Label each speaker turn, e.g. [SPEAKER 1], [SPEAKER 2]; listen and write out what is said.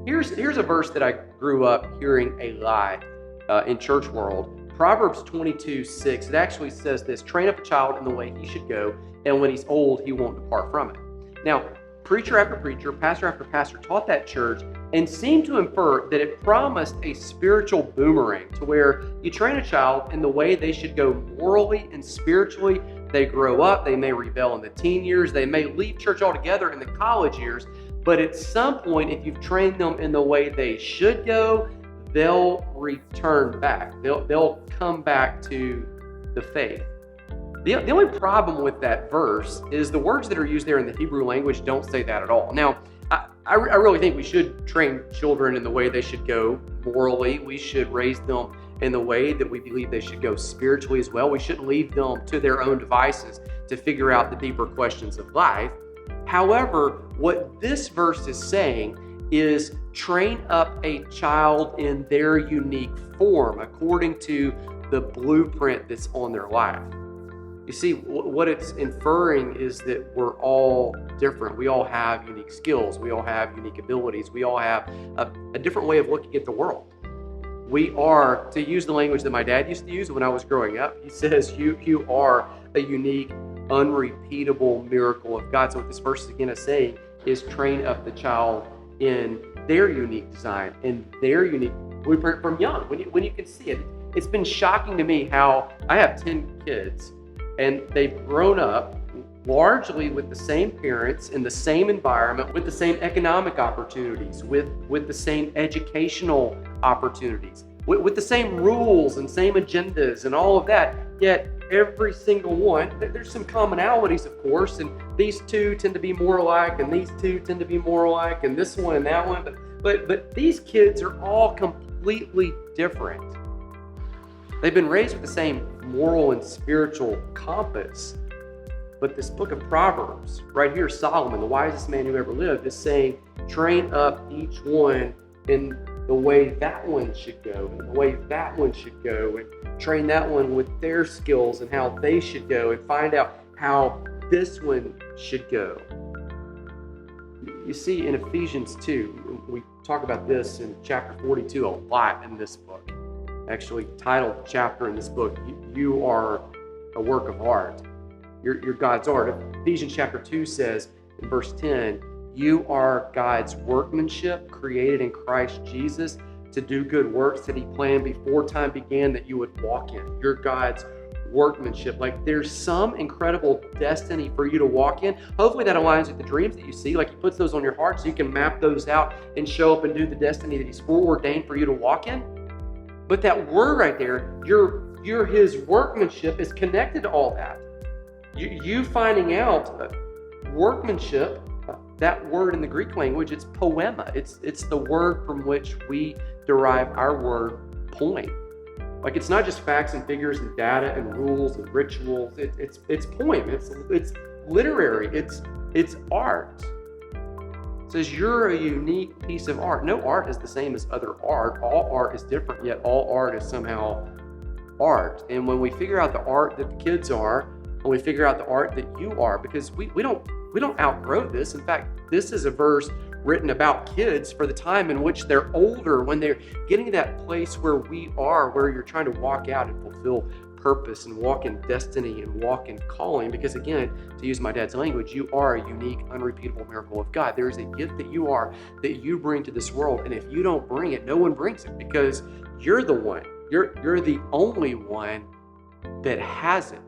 [SPEAKER 1] Here's a verse that I grew up hearing a lot in church world. Proverbs 22:6. It actually says this: train up a child in the way he should go, and when he's old, he won't depart from it. Now, preacher after preacher, pastor after pastor taught that church and seemed to infer that it promised a spiritual boomerang to where you train a child in the way they should go morally and spiritually. They grow up, they may rebel in the teen years, they may leave church altogether in the college years, but at some point, if you've trained them in the way they should go, they'll return back. They'll come back to the faith. The only problem with that verse is the words that are used there in the Hebrew language don't say that at all. Now, I really think we should train children in the way they should go morally. We should raise them in the way that we believe they should go spiritually as well. We shouldn't leave them to their own devices to figure out the deeper questions of life. However, what this verse is saying is train up a child in their unique form according to the blueprint that's on their life. You see, what it's inferring is that we're all different. We all have unique skills. We all have unique abilities. We all have a different way of looking at the world. We are, to use the language that my dad used to use when I was growing up, he says, you are a unique, unrepeatable miracle of God. So what this verse again is saying is train up the child in their unique design, in their unique blueprint from young. When you can see it, it's been shocking to me how I have 10 kids and they've grown up largely with the same parents, in the same environment, with the same economic opportunities, with the same educational opportunities, with the same rules and same agendas and all of that. Yet every single one, there's some commonalities, of course, and these two tend to be more alike, and these two tend to be more alike, and this one and that one. But these kids are all completely different. They've been raised with the same moral and spiritual compass. But this book of Proverbs, right here, Solomon, the wisest man who ever lived, is saying, train up each one in the way that one should go, and the way that one should go, and train that one with their skills and how they should go, and find out how this one should go. You see, in Ephesians 2, we talk about this in chapter 42 a lot in this book. Actually, titled chapter in this book, You Are a Work of Art. You're God's art. Ephesians chapter 2 says in verse 10, you are God's workmanship, created in Christ Jesus to do good works that he planned before time began that you would walk in. You're God's workmanship. Like, there's some incredible destiny for you to walk in. Hopefully that aligns with the dreams that you see. Like, he puts those on your heart so you can map those out and show up and do the destiny that he's foreordained for you to walk in. But that word right there, you're his workmanship, is connected to all that. You finding out workmanship, that word in the Greek language, it's poema. It's the word from which we derive our word point. Like, it's not just facts and figures and data and rules and rituals. It's poem. It's literary. It's art. It says you're a unique piece of art. No art is the same as other art. All art is different, yet all art is somehow art. And when we figure out the art that the kids are, and we figure out the art that you are, because we don't outgrow this. In fact, this is a verse written about kids for the time in which they're older, when they're getting to that place where we are, where you're trying to walk out and fulfill purpose and walk in destiny and walk in calling. Because again, to use my dad's language, you are a unique, unrepeatable miracle of God. There is a gift that you are, that you bring to this world. And if you don't bring it, no one brings it, because you're the one. You're the only one that has it.